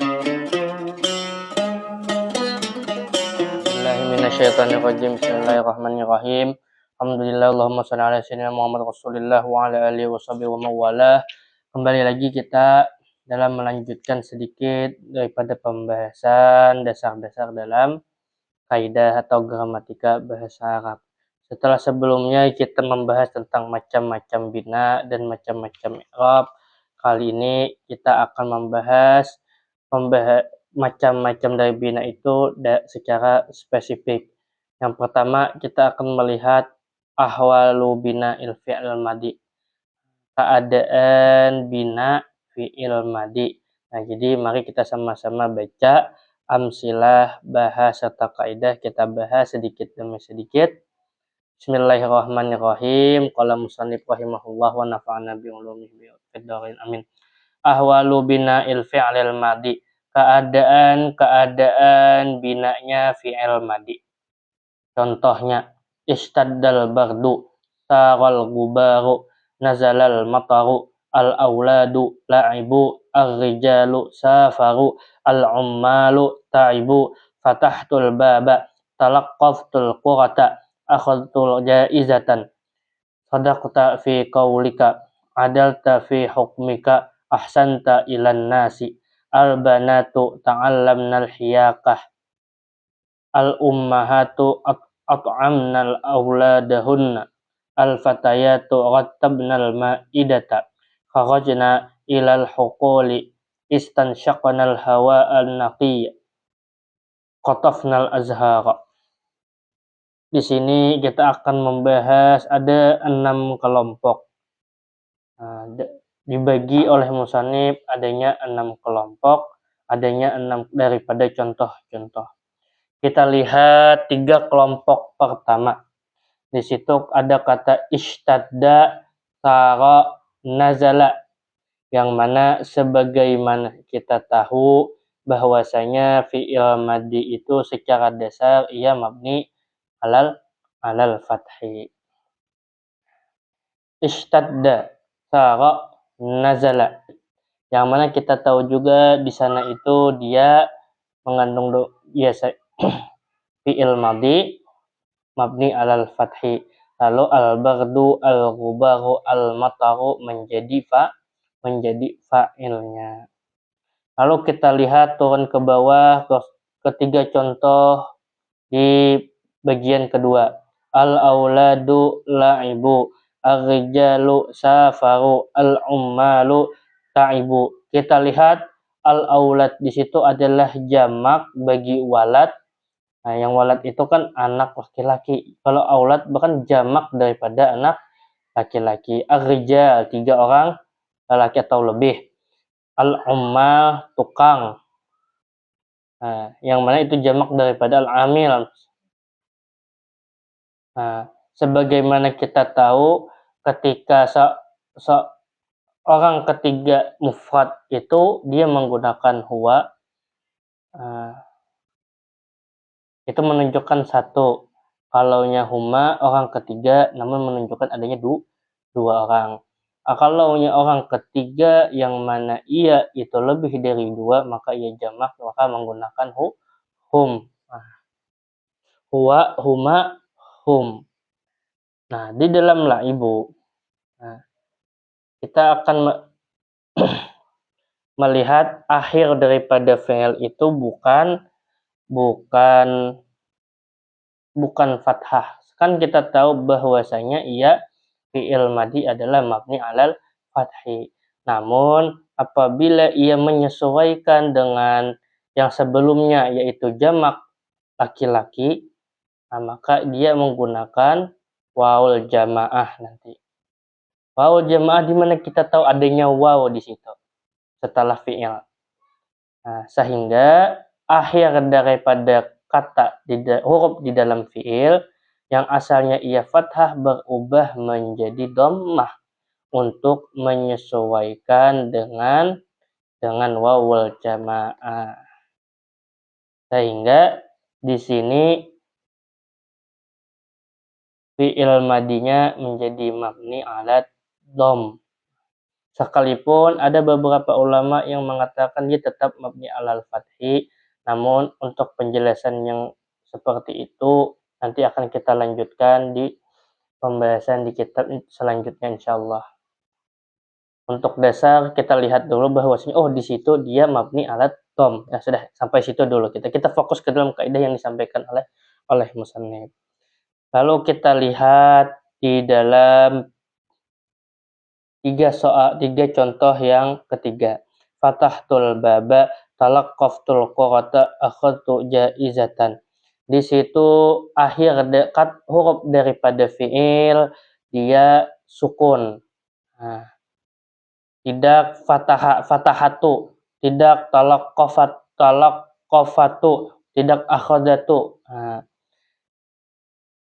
Bismillahirrahmanirrahim. Bismillahirrahmanirrahim. Alhamdulillah, Allahumma shalli ala sayyidina Muhammad Rasulillah wa ala alihi washabihi wa mawalah. Kembali lagi kita dalam melanjutkan sedikit daripada pembahasan dasar-dasar dalam kaidah atau gramatika bahasa Arab. Setelah sebelumnya kita membahas tentang macam-macam bina dan macam-macam i'rab, kali ini kita akan membahas macam-macam dari bina itu secara spesifik. Yang pertama kita akan melihat ahwalu bina fi'il madi, keadaan bina fi'il madi. Nah, jadi mari kita sama-sama baca amsilah, bahas serta kaidah, kita bahas sedikit demi sedikit. Bismillahirrahmanirrahim. Qala musannif rahimahullah wa nafa'ana bi ulumihi fid dharain amin. Ahwalu bina'il fi'il madi, keadaan binanya fi'il madi. Contohnya, istaddal bardu, saral gubaru, nazalal mataru, al-auladu la'ibu, ar-rijalu safaru, al-ummalu ta'ibu, fatahtul baba, talaqqaftul qurata, akhadtul jaizatan, sadaqta fi qawlika, adalta fi hukmika, ahsanta ilan nasi, al-banatu ta'allamnal hiyaqah, al-ummahatu at'amnal awladahunna, al-fatayatu rattabnal ma'idata, kharajna ilal huquli, istansyaqnal hawa'an naqiyya, qatafnal azhara. Di sini kita akan membahas ada 6 kelompok. Dibagi oleh musannif adanya 6 kelompok, adanya 6 daripada contoh-contoh. Kita lihat 3 kelompok pertama. Di situ ada kata ishtadda, sara, nazala, yang mana sebagaimana kita tahu bahwasanya fi'il madi itu secara dasar ia mabni alal fathi. Ishtadda, sara, nazala, yang mana kita tahu juga di sana itu dia mengandung fi'il madi mabni alal fathi. Lalu al-bardu, al-ghubaru, al-mataru menjadi fa'ilnya. Lalu kita lihat turun ke bawah ketiga contoh di bagian kedua. Al-auladu la'ibu, ar-rijalu safaru, al-ummalu ta'ibu. Kita lihat al-aulad di situ adalah jamak bagi walad. Nah, yang walad itu kan anak laki-laki. Kalau aulad bahkan jamak daripada anak laki-laki. Ar-rijal 3 orang laki atau lebih. Al-ummal tukang. Nah, yang mana itu jamak daripada al-amil. Nah, sebagaimana kita tahu ketika orang ketiga mufrad itu dia menggunakan huwa, itu menunjukkan satu. Kalaunya huma orang ketiga namun menunjukkan adanya 2 orang. Kalaunya orang ketiga yang mana ia itu lebih dari 2 maka ia jamak, maka menggunakan hum. Huwa, huma, hum. Nah, di dalam la'ibu kita akan melihat akhir daripada fi'il itu bukan fathah. Kan kita tahu bahwasanya ia fi'il madi adalah mabni alal fathi. Namun apabila ia menyesuaikan dengan yang sebelumnya yaitu jamak laki-laki, maka dia menggunakan wawul jamaah nanti. Wawul jamaah di mana kita tahu adanya waw di situ setelah fi'il. Sehingga akhir daripada kata huruf di dalam fi'il yang asalnya ia fathah berubah menjadi dhammah untuk menyesuaikan dengan wawul jamaah. Sehingga di sini fi'il madinya menjadi mabni ala dhamm. Sekalipun ada beberapa ulama yang mengatakan dia tetap mabni alal fathi, namun untuk penjelasan yang seperti itu nanti akan kita lanjutkan di pembahasan di kitab selanjutnya insyaallah. Untuk dasar kita lihat dulu bahwasanya di situ dia mabni alat dom. Ya sudah, sampai situ dulu kita fokus ke dalam kaidah yang disampaikan oleh musannif. Lalu kita lihat di dalam tiga contoh yang ketiga. Fatahtul baba talaqqaftul qurata akhadtu jaizatan. Di situ akhir dekat huruf daripada fiil dia sukun. Nah, tidak fatahatu, tidak talaqqafatu, tidak akhadatu. Nah,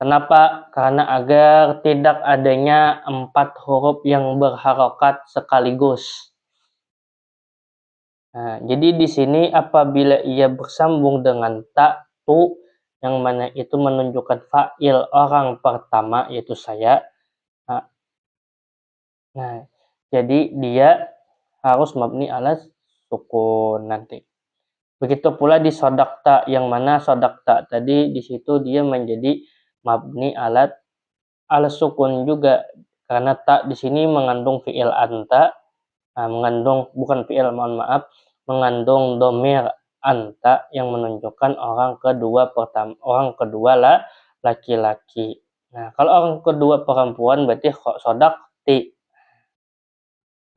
kenapa? Karena agar tidak adanya 4 huruf yang berharokat sekaligus. Nah, jadi di sini apabila ia bersambung dengan ta, tu, yang mana itu menunjukkan fa'il orang pertama, yaitu saya. Nah, jadi dia harus mabni ala sukun nanti. Begitu pula di sodakta, yang mana sodakta tadi di situ dia menjadi mabni ala sukun juga, karena tak di sini mengandung fiil anta, bukan fiil, mohon maaf, mengandung domir anta yang menunjukkan orang kedua lah laki-laki. Nah, kalau orang kedua perempuan berarti sodakti.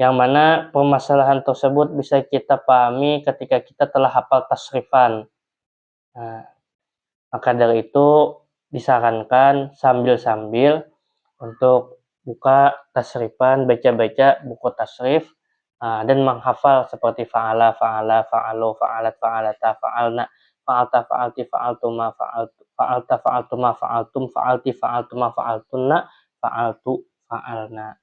Yang mana permasalahan tersebut bisa kita pahami ketika kita telah hafal tasrifan. Nah, maka dari itu disarankan sambil-sambil untuk buka tasrifan, baca-baca buku tasrif, dan menghafal seperti fa'ala, fa'ala, fa'alu, fa'alat, fa'alata, fa'alna, fa'alta, fa'alti, fa'altuma, fa'alta, fa'altuma, fa'altum, fa'alti, fa'altuma, fa'altunna, fa'altu, fa'alna.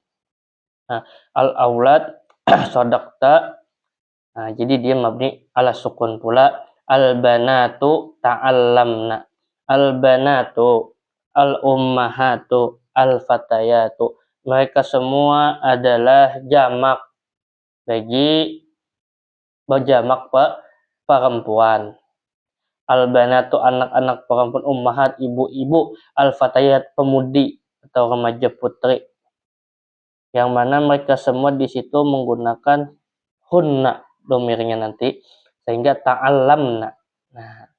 Nah, al-aulad sodakta, jadi dia mabni ala sukun pula. Al-banatu ta'allamna, al-banatu, al-ummahatu, al-fatayatu. Mereka semua adalah jamak bagi berjamak perempuan. Al-banatu anak-anak perempuan, ummahat ibu-ibu, al-fatayat pemudi atau remaja putri. Yang mana mereka semua di situ menggunakan hunna domirnya nanti, sehingga ta'allamna. Nah,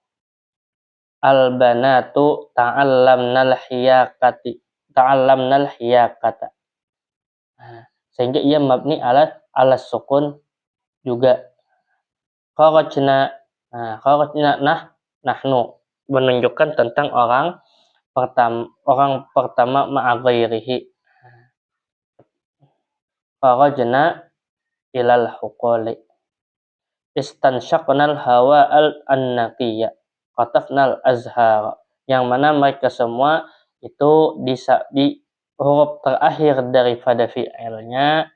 al-banatu ta'allamnal hiyakata. Nah, sehingga ia mabni ala sukun juga. Kharajna, nahnu menunjukkan tentang orang pertama ma'a ghairihi. Kharajna ilal huquli, istansyaqnal hawa an-naqiyya, qatafnal azhar. Yang mana mereka semua itu di huruf terakhir daripada fi'ilnya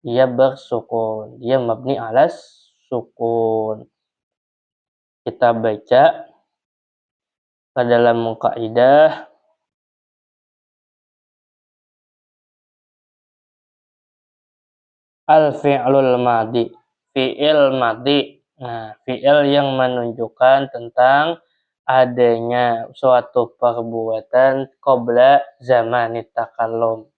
dia bersukun, dia mabni alas sukun. Kita baca ke dalam kaidah. Al-fi'lul madi, fi'il madi. Nah, fi'il yang menunjukkan tentang adanya suatu perbuatan qabla zamanit takallum.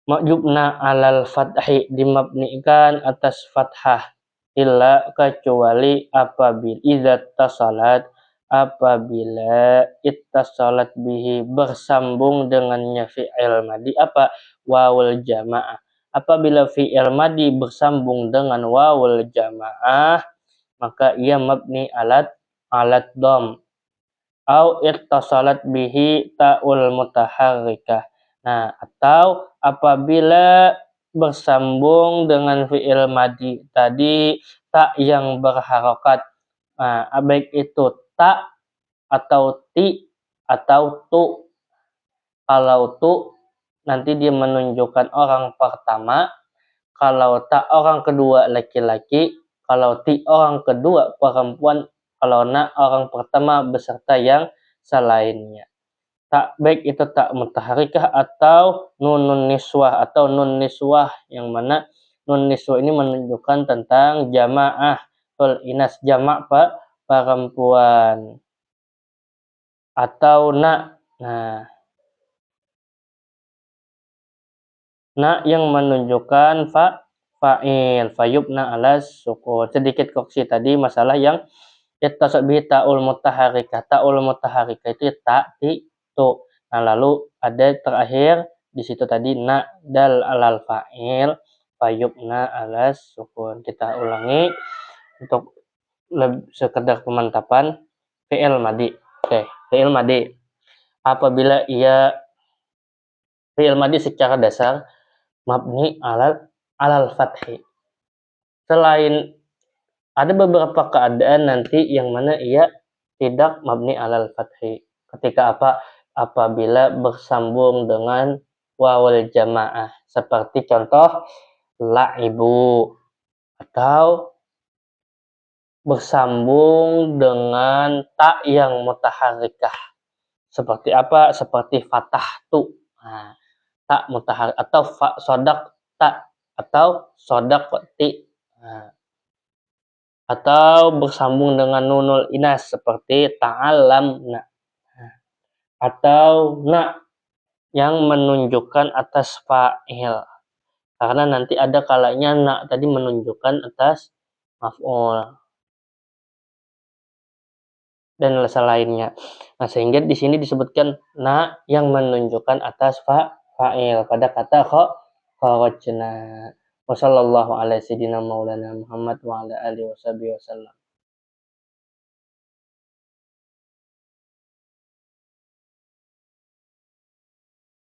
Ma'jubna alal fathi, dimabnikan atas fathah, illa kecuali apabila ittasalat bihi bersambung dengannya fi'il madi wawul jamaah. Apabila fi'il madi bersambung dengan wawul jamaah, maka ia mabni alat dom. Au ittasalat bihi ta'ul mutaharrikah. Nah, atau apabila bersambung dengan fi'il madi tadi tak yang berharokat, baik itu tak atau ti atau tu. Kalau tu nanti dia menunjukkan orang pertama, kalau tak orang kedua laki-laki, kalau ti orang kedua perempuan, kalau na orang pertama beserta yang selainnya. Tak baik itu tak mutaharikah atau nunun niswah atau nun niswah, yang mana nun niswah ini menunjukkan tentang jamaah inas, jamak perempuan, atau na. Nah, na yang menunjukkan fa'il, fayubna ala sukun. Sedikit koreksi tadi masalah yang ittasat bihi ta'ul mutaharikah. Ta'ul mutaharikah itu ta, ti, tu. Nah, lalu ada terakhir di situ tadi na dal alal fa'il fayubna ala sukun. Kita ulangi untuk sekedar pemantapan. Fi'il madi. Oke, fi'il madi. Apabila ia fi'il madi secara dasar mabni alal fathi. Selain ada beberapa keadaan nanti yang mana ia tidak mabni alal fathi. Ketika apa? Apabila bersambung dengan wawul jamaah. Seperti contoh la'ibu, atau bersambung dengan ta yang mutaharikah. Seperti apa? Seperti fatahtu. Nah, ta mutaharik, atau sodak ta, atau sodak ti. Nah, atau bersambung dengan nunul inas seperti ta'alam na, atau na yang menunjukkan atas fa'il, karena nanti ada kalanya na tadi menunjukkan atas maf'ul dan lainnya. Nah, sehingga di sini disebutkan na yang menunjukkan atas fa'il pada kata kharajna. Wassallallahu ala sayyidina maulana Muhammad wa ala alihi wasallam.